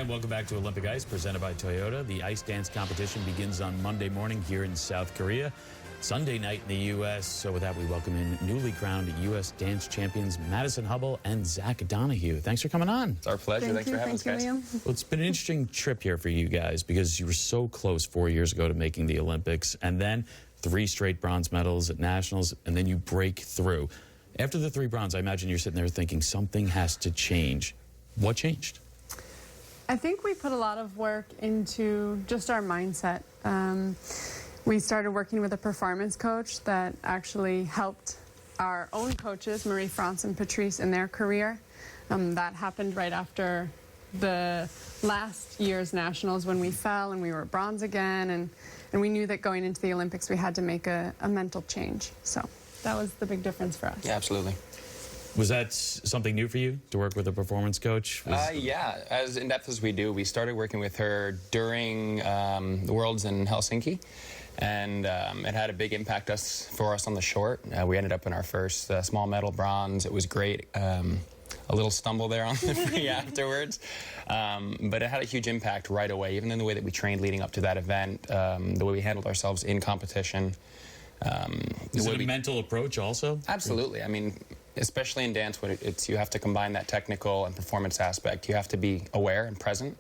And welcome back to Olympic Ice, presented by Toyota. The ice dance competition begins on Monday morning here in South Korea. Sunday night in the U.S. So with that, we welcome in newly crowned U.S. dance champions Madison Hubbell and Zach Donohue. Thanks for coming on. It's our pleasure. Thanks for having us, guys. Well, it's been an interesting trip here for you guys because you were so close 4 years ago to making the Olympics, and then 3 straight bronze medals at nationals, and then you break through. After the 3 bronze, I imagine you're sitting there thinking something has to change. What changed? I think we put a lot of work into just our mindset. We started working with a performance coach that actually helped our own coaches, Marie France and Patrice, in their career. That happened right after the last year's nationals when we fell and we were bronze again, and we knew that going into the Olympics we had to make a mental change. So that was the big difference for us. Yeah, absolutely. Was that something new for you, to work with a performance coach? Yeah, as in-depth as we do. We started working with her during the Worlds in Helsinki, and it had a big impact for us on the short. We ended up in our first small medal bronze. It was great. A little stumble there on the free afterwards, but it had a huge impact right away, even in the way that we trained leading up to that event, the way we handled ourselves in competition. Is it a mental approach also? Absolutely. I mean, especially in dance, when you have to combine that technical and performance aspect. You have to be aware and present,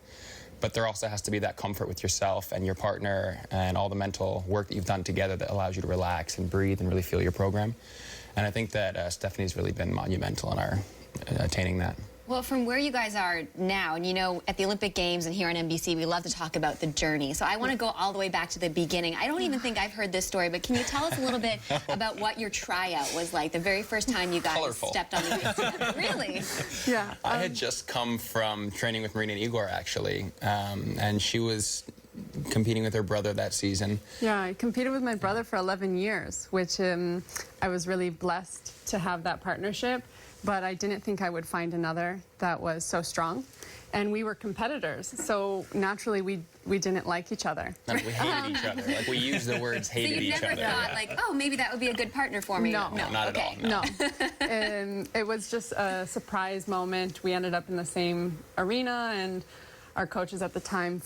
but there also has to be that comfort with yourself and your partner and all the mental work that you've done together that allows you to relax and breathe and really feel your program. And I think that Stephanie's really been monumental in our attaining that. Well, from where you guys are now, and you know, at the Olympic Games and here on NBC, we love to talk about the journey. So I want to go all the way back to the beginning. I don't even think I've heard this story, but can you tell us a little bit about what your tryout was like, the very first time you guys stepped on the ice together? Really? Yeah. I had just come from training with Marina and Igor, actually, and she was competing with her brother that season. Yeah, I competed with my brother for 11 years, which I was really blessed to have that partnership. But I didn't think I would find another that was so strong. And we were competitors, so naturally we didn't like each other. No, we hated each other. Like, we used the words hated each other. So you never thought, like, oh, maybe that would be a good partner for me? No, not at all. No. It was just a surprise moment. We ended up in the same arena, and our coaches at the time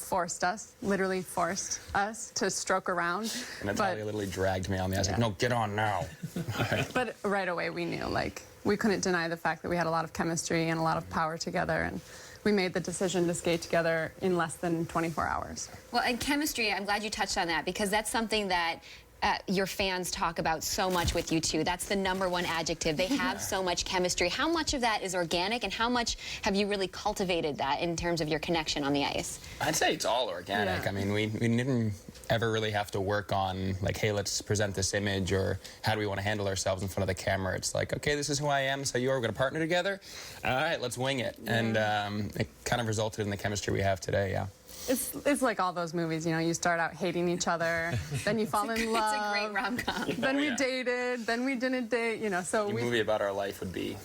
literally forced us to stroke around. And Natalia literally dragged me on the ice, like, no, get on now. But right away we knew, like, we couldn't deny the fact that we had a lot of chemistry and a lot of power together, and we made the decision to skate together in less than 24 hours. Well, and chemistry, I'm glad you touched on that, because that's something that your fans talk about so much with you two. That's the #1 adjective. They have so much chemistry. How much of that is organic, and how much have you really cultivated that in terms of your connection on the ice? I'd say it's all organic. Yeah. I mean, we didn't ever really have to work on, like, hey, let's present this image, or how do we want to handle ourselves in front of the camera. It's like, okay, this is who I am, so you are going to partner together? All right, let's wing it. Yeah. And it kind of resulted in the chemistry we have today, yeah. It's like all those movies, you know, you start out hating each other, then you fall in love. It's a great rom-com. Then we dated, then we didn't date, you know, so a movie about our life would be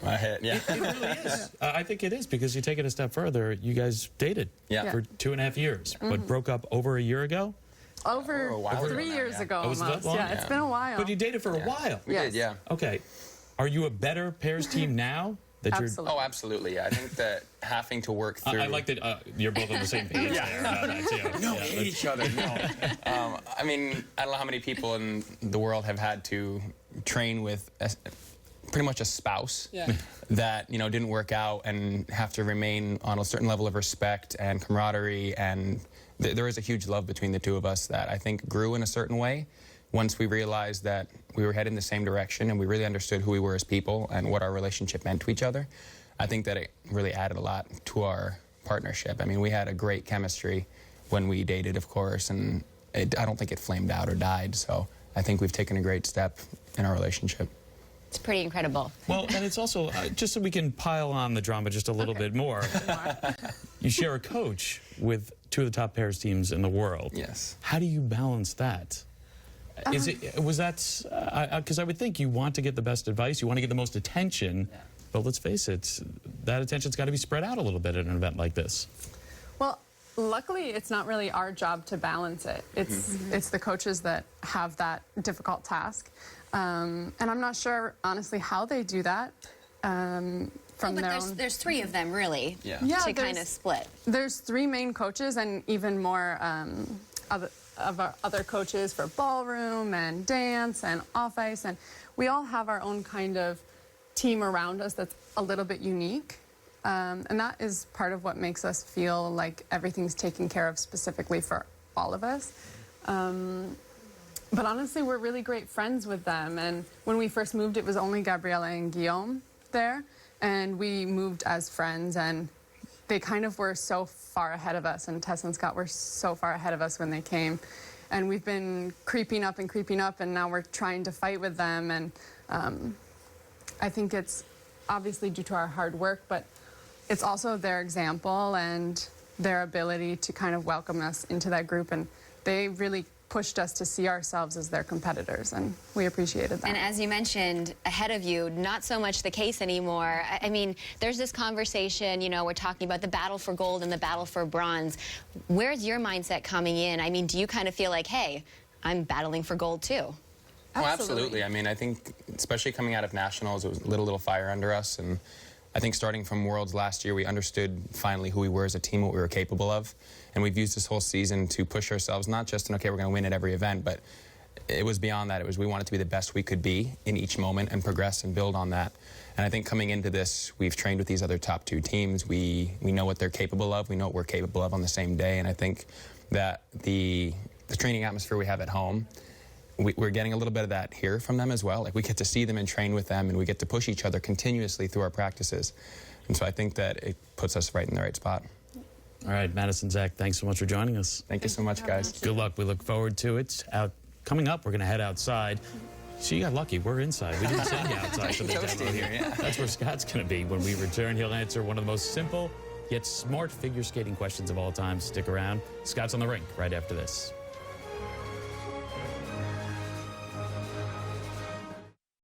a hit, yeah. It really is. I think it is, because you take it a step further. You guys dated for 2.5 years, but broke up over a year ago? Over 3 years ago almost. Yeah, it's been a while. But you dated for a while. We did, yeah. Okay. Are you a better pairs team now? That Absolutely. Oh, absolutely. I think that having to work through... I like that you're both on the same page there. No, hate each other, no. I mean, I don't know how many people in the world have had to train with pretty much a spouse that, you know, didn't work out, and have to remain on a certain level of respect and camaraderie, and there is a huge love between the two of us that I think grew in a certain way once we realized that we were heading the same direction, and we really understood who we were as people and what our relationship meant to each other. I think that it really added a lot to our partnership. I mean, we had a great chemistry when we dated, of course, and I don't think it flamed out or died, so I think we've taken a great step in our relationship. It's pretty incredible. Well, and it's also, just so we can pile on the drama just a little bit more, you share a coach with 2 of the top pairs teams in the world. Yes. How do you balance that? Was that, because I would think you want to get the best advice, you want to get the most attention, but let's face it, that attention's got to be spread out a little bit at an event like this. Well, luckily, it's not really our job to balance it. It's the coaches that have that difficult task. And I'm not sure, honestly, how they do that. from But their own. there's 3 of them, really, Yeah. Yeah, to kind of there's- split. There's 3 main coaches and even more other coaches for ballroom and dance and off ice, and we all have our own kind of team around us that's a little bit unique. And that is part of what makes us feel like everything's taken care of specifically for all of us. But honestly, we're really great friends with them. And when we first moved, it was only Gabriella and Guillaume there. And we moved as friends, and they kind of were so far ahead of us. And Tessa and Scott were so far ahead of us when they came. And we've been creeping up, and now we're trying to fight with them. And I think it's obviously due to our hard work, but it's also their example and their ability to kind of welcome us into that group. And they really pushed us to see ourselves as their competitors, and we appreciated that. And as you mentioned, ahead of you, not so much the case anymore. I mean, there's this conversation, you know, we're talking about the battle for gold and the battle for bronze. Where's your mindset coming in? I mean, do you kind of feel like, hey, I'm battling for gold too? Oh, absolutely. I mean, I think, especially coming out of nationals, it was a little fire under us. And I think starting from Worlds last year, we understood finally who we were as a team, what we were capable of. And we've used this whole season to push ourselves, not just in, okay, we're going to win at every event, but it was beyond that. It was we wanted to be the best we could be in each moment and progress and build on that. And I think coming into this, we've trained with these other top 2 teams. We know what they're capable of. We know what we're capable of on the same day. And I think that the training atmosphere we have at home, we're getting a little bit of that here from them as well. Like, we get to see them and train with them, and we get to push each other continuously through our practices. And so I think that it puts us right in the right spot. All right, Madison, Zach, thanks so much for joining us. Thank you so much, guys. Good luck. We look forward to it. Coming up, we're going to head outside. So you got lucky. We're inside. We didn't send you outside for the demo here. Yeah. That's where Scott's going to be. When we return, he'll answer one of the most simple yet smart figure skating questions of all time. Stick around. Scott's on the rink right after this.